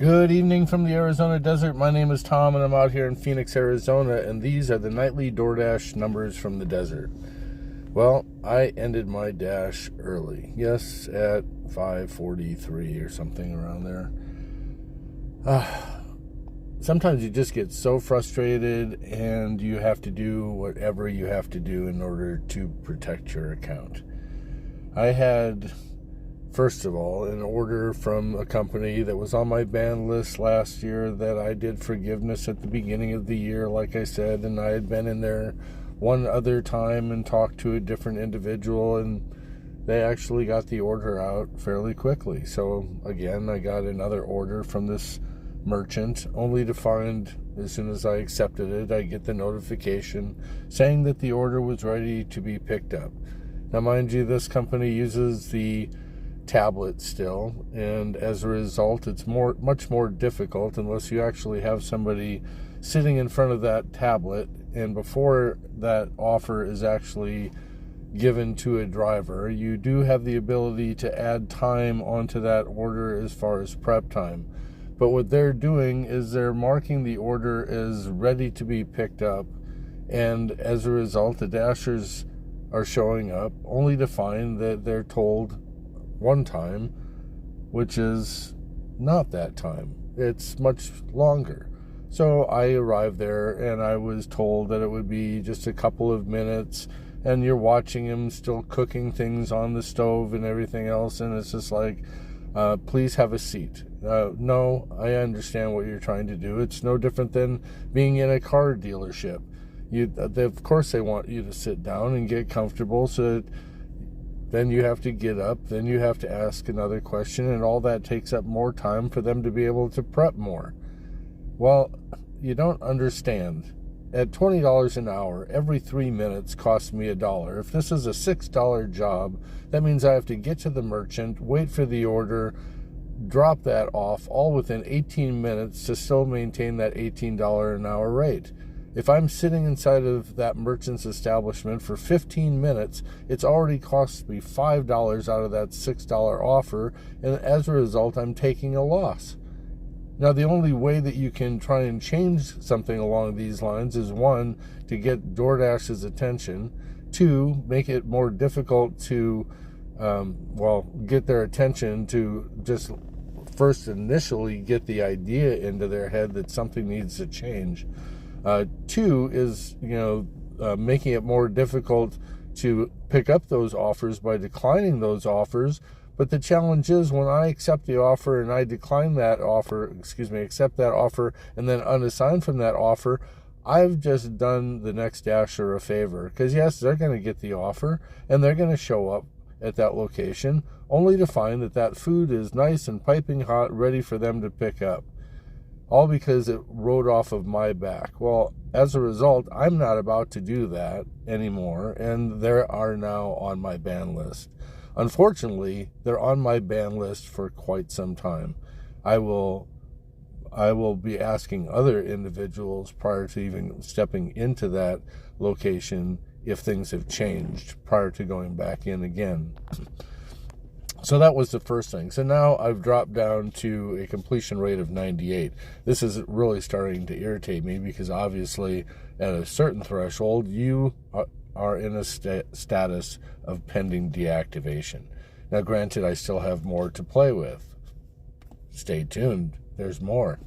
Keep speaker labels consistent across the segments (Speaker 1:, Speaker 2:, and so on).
Speaker 1: Good evening from the Arizona desert. My name is Tom and I'm out here in Phoenix, Arizona, and these are the nightly DoorDash numbers from the desert. Well, I ended my dash early. Yes, at 5:43 or something around there. Sometimes you just get so frustrated and you have to do whatever you have to do in order to protect your account. I had, first of all, an order from a company that was on my ban list last year that I did forgiveness at the beginning of the year, like I said, and I had been in there one other time and talked to a different individual, and they actually got the order out fairly quickly. So again, I got another order from this merchant, only to find as soon as I accepted it, I get the notification saying that the order was ready to be picked up. Now, mind you, this company uses the tablet still, and as a result, it's much more difficult unless you actually have somebody sitting in front of that tablet, and before that offer is actually given to a driver, you do have the ability to add time onto that order as far as prep time. But what they're doing is they're marking the order as ready to be picked up, and as a result, the dashers are showing up only to find that they're told one time, which is not that time. It's much longer. So I arrived there and I was told that it would be just a couple of minutes, and you're watching him still cooking things on the stove and everything else, and it's just like, please have a seat. No, I understand what you're trying to do. It's no different than being in a car dealership. Of course they want you to sit down and get comfortable, so that then you have to get up, then you have to ask another question, and all that takes up more time for them to be able to prep more. Well, you don't understand. At $20 an hour, every 3 minutes costs me $1. If this is a $6 job, that means I have to get to the merchant, wait for the order, drop that off, all within 18 minutes to still maintain that $18 an hour rate. If I'm sitting inside of that merchant's establishment for 15 minutes, it's already cost me $5 out of that $6 offer, and as a result, I'm taking a loss. Now, the only way that you can try and change something along these lines is, one, to get DoorDash's attention, two, make it more difficult to, get their attention to just first initially get the idea into their head that something needs to change. Two is, making it more difficult to pick up those offers by declining those offers. But the challenge is, when I accept the offer and I decline that offer, accept that offer and then unassign from that offer, I've just done the next dasher a favor. Because yes, they're going to get the offer and they're going to show up at that location only to find that that food is nice and piping hot, ready for them to pick up. All because it rode off of my back. Well, as a result, I'm not about to do that anymore, and they are now on my ban list. Unfortunately, they're on my ban list for quite some time. I will be asking other individuals prior to even stepping into that location if things have changed prior to going back in again. So that was the first thing. So now I've dropped down to a completion rate of 98. This is really starting to irritate me because obviously at a certain threshold, you are in a status of pending deactivation. Now, granted, I still have more to play with. Stay tuned. There's more.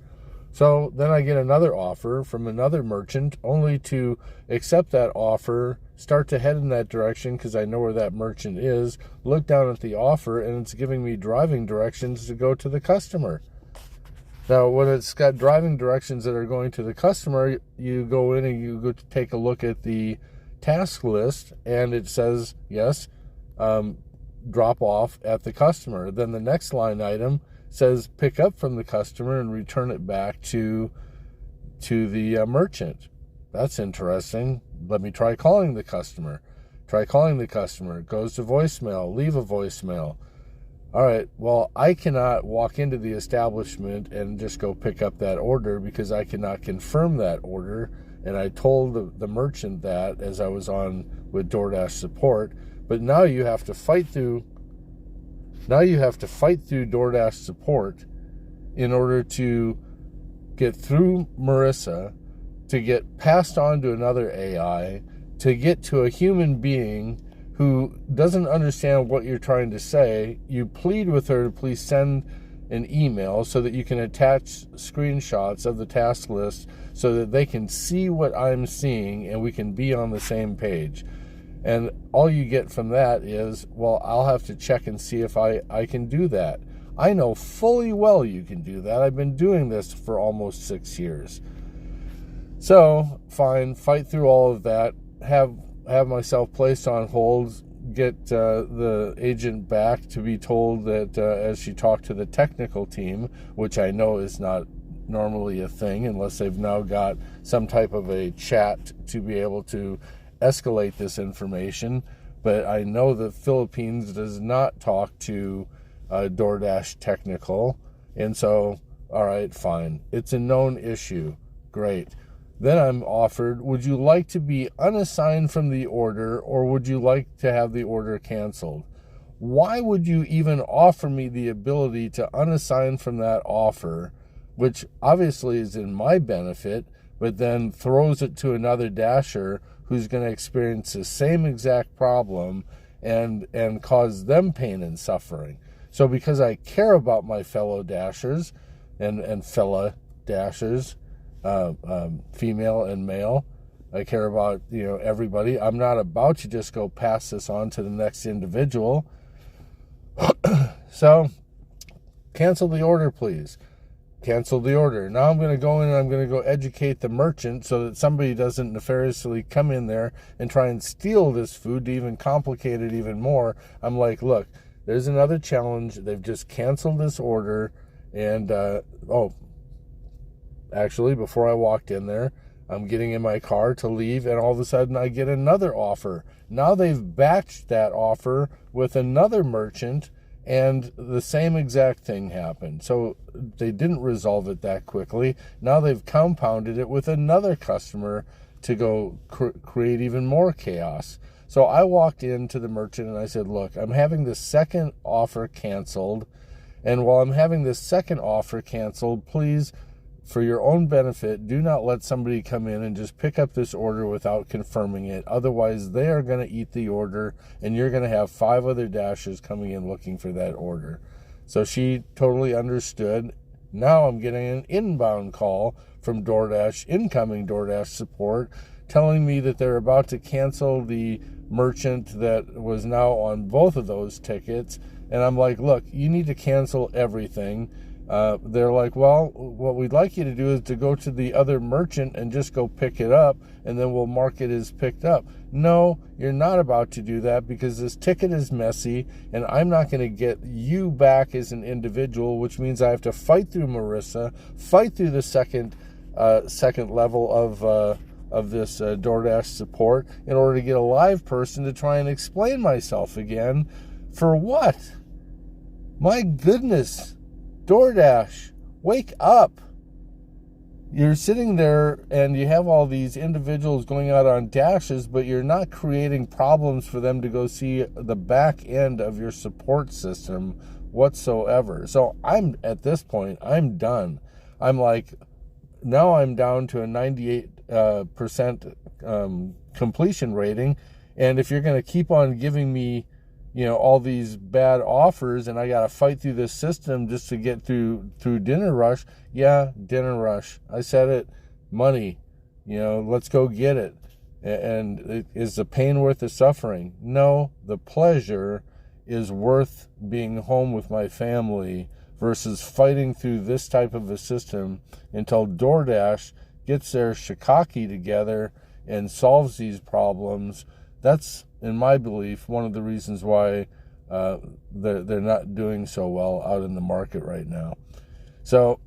Speaker 1: So then I get another offer from another merchant, only to accept that offer, start to head in that direction because I know where that merchant is, look down at the offer, and it's giving me driving directions to go to the customer. Now, when it's got driving directions that are going to the customer, you go in and you go to take a look at the task list, and it says, yes, drop off at the customer. Then the next line item says pick up from the customer and return it back to the merchant. That's interesting. Let me try calling the customer. It goes to voicemail. Leave a voicemail. All right, well, I cannot walk into the establishment and just go pick up that order because I cannot confirm that order. And I told the merchant that as I was on with DoorDash support. But now you have to fight through DoorDash support in order to get through Marissa, to get passed on to another AI, to get to a human being who doesn't understand what you're trying to say. You plead with her to please send an email so that you can attach screenshots of the task list so that they can see what I'm seeing and we can be on the same page. And all you get from that is, well, I'll have to check and see if I can do that. I know fully well you can do that. I've been doing this for almost 6 years. So, fine, fight through all of that, have myself placed on hold, get the agent back to be told that as she talked to the technical team, which I know is not normally a thing unless they've now got some type of a chat to be able to escalate this information, but I know the Philippines does not talk to DoorDash technical, and so, all right, fine. It's a known issue. Great. Then I'm offered, would you like to be unassigned from the order, or would you like to have the order canceled? Why would you even offer me the ability to unassign from that offer, which obviously is in my benefit, but then throws it to another dasher who's going to experience the same exact problem and cause them pain and suffering? So because I care about my fellow dashers and fella dashers, female and male, I care about, everybody. I'm not about to just go pass this on to the next individual. So cancel the order, please. Cancel the order. Now I'm going to go in and I'm going to go educate the merchant so that somebody doesn't nefariously come in there and try and steal this food to even complicate it even more. I'm like, look, there's another challenge. They've just canceled this order. And, actually, before I walked in there, I'm getting in my car to leave, and all of a sudden I get another offer. Now they've batched that offer with another merchant, and the same exact thing happened. So they didn't resolve it that quickly. Now they've compounded it with another customer to go create even more chaos. So I walked into the merchant and I said, look, I'm having the second offer canceled, and while I'm having this second offer canceled, please, for your own benefit, do not let somebody come in and just pick up this order without confirming it. Otherwise, they are going to eat the order, and you're going to have 5 other dashers coming in looking for that order. So she totally understood. Now I'm getting an inbound call from DoorDash, incoming DoorDash support, telling me that they're about to cancel the merchant that was now on both of those tickets. And I'm like, look, you need to cancel everything. They're like, well, what we'd like you to do is to go to the other merchant and just go pick it up, and then we'll mark it as picked up. No, you're not about to do that, because this ticket is messy, and I'm not going to get you back as an individual, which means I have to fight through Marissa, fight through the second level of this DoorDash support in order to get a live person to try and explain myself again. For what? My goodness. DoorDash, wake up. You're sitting there and you have all these individuals going out on dashes, but you're not creating problems for them to go see the back end of your support system whatsoever. So at this point, I'm done. I'm like, now I'm down to a 98% completion rating. And if you're going to keep on giving me all these bad offers, and I got to fight through this system just to get through dinner rush. Yeah, dinner rush. I said it. Money. Let's go get it. And is the pain worth the suffering? No, the pleasure is worth being home with my family versus fighting through this type of a system until DoorDash gets their shiitake together and solves these problems. That's, in my belief, one of the reasons why they're not doing so well out in the market right now. So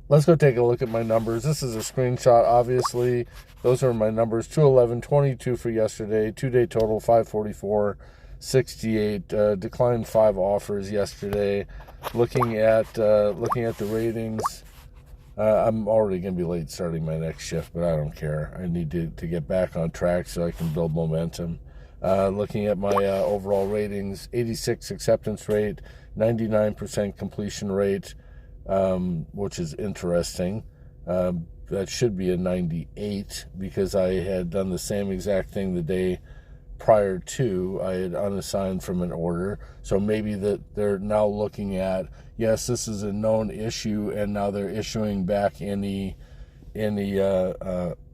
Speaker 1: let's go take a look at my numbers. This is a screenshot, obviously. Those are my numbers: 211, 22 for yesterday, 2-day total 544, 68. Declined 5 offers yesterday. Looking at the ratings. I'm already going to be late starting my next shift, but I don't care. I need to get back on track so I can build momentum. Looking at my overall ratings, 86 acceptance rate, 99% completion rate, which is interesting. That should be a 98 because I had done the same exact thing the day prior to. I had unassigned from an order. So maybe that they're now looking at, yes, this is a known issue, and now they're issuing back any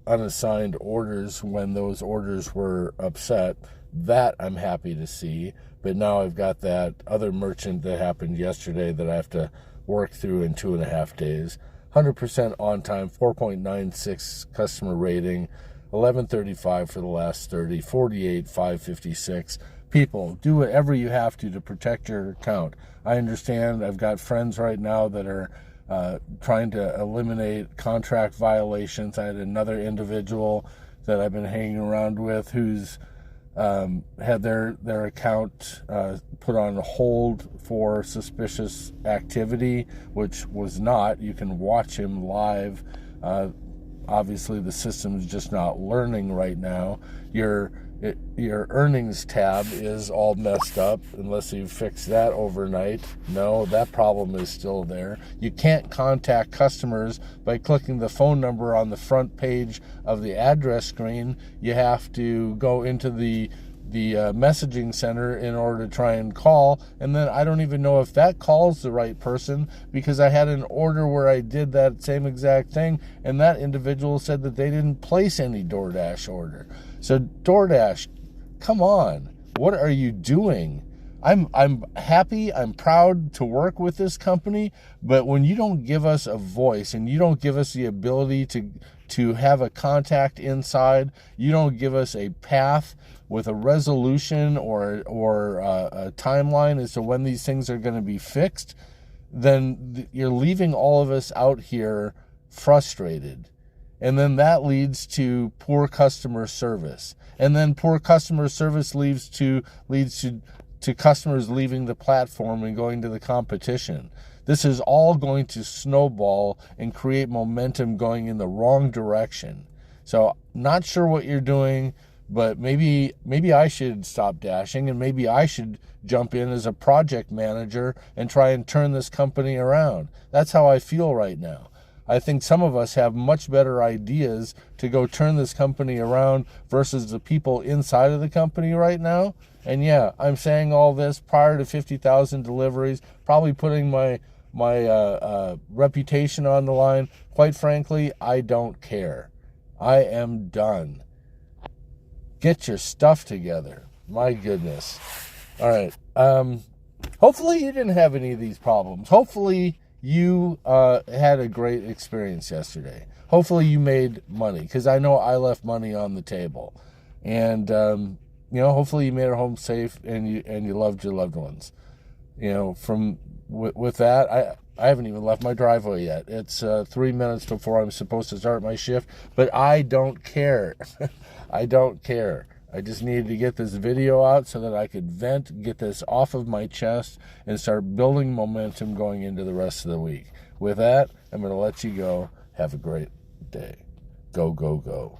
Speaker 1: unassigned orders when those orders were upset. That I'm happy to see. But now I've got that other merchant that happened yesterday that I have to work through in 2.5 days. 100% on time, 4.96 customer rating, 1135 for the last 30, 48, 556. People, do whatever you have to protect your account. I understand. I've got friends right now that are trying to eliminate contract violations. I had another individual that I've been hanging around with who's had their account put on hold for suspicious activity, which was not. You can watch him live. Obviously, the system's just not learning right now. Your earnings tab is all messed up unless you fix that overnight. No, that problem is still there. You can't contact customers by clicking the phone number on the front page of the address screen. You have to go into the messaging center in order to try and call, and then I don't even know if that calls the right person, because I had an order where I did that same exact thing, and that individual said that they didn't place any DoorDash order. So DoorDash, come on, what are you doing? I'm happy, I'm proud to work with this company, but when you don't give us a voice and you don't give us the ability to have a contact inside, you don't give us a path with a resolution or a timeline as to when these things are going to be fixed, then you're leaving all of us out here frustrated. And then that leads to poor customer service. And then poor customer service leads to customers leaving the platform and going to the competition. This is all going to snowball and create momentum going in the wrong direction. So not sure what you're doing, but maybe I should stop dashing, and maybe I should jump in as a project manager and try and turn this company around. That's how I feel right now. I think some of us have much better ideas to go turn this company around versus the people inside of the company right now. And yeah, I'm saying all this prior to 50,000 deliveries, probably putting my reputation on the line. Quite frankly, I don't care. I am done. Get your stuff together. My goodness. All right. Hopefully you didn't have any of these problems. Hopefully you had a great experience yesterday. Hopefully you made money, because I know I left money on the table. And, hopefully you made it home safe and you loved your loved ones. With that, I haven't even left my driveway yet. It's 3 minutes before I'm supposed to start my shift, but I don't care. I don't care. I just needed to get this video out so that I could vent, get this off of my chest, and start building momentum going into the rest of the week. With that, I'm going to let you go. Have a great day. Go, go, go.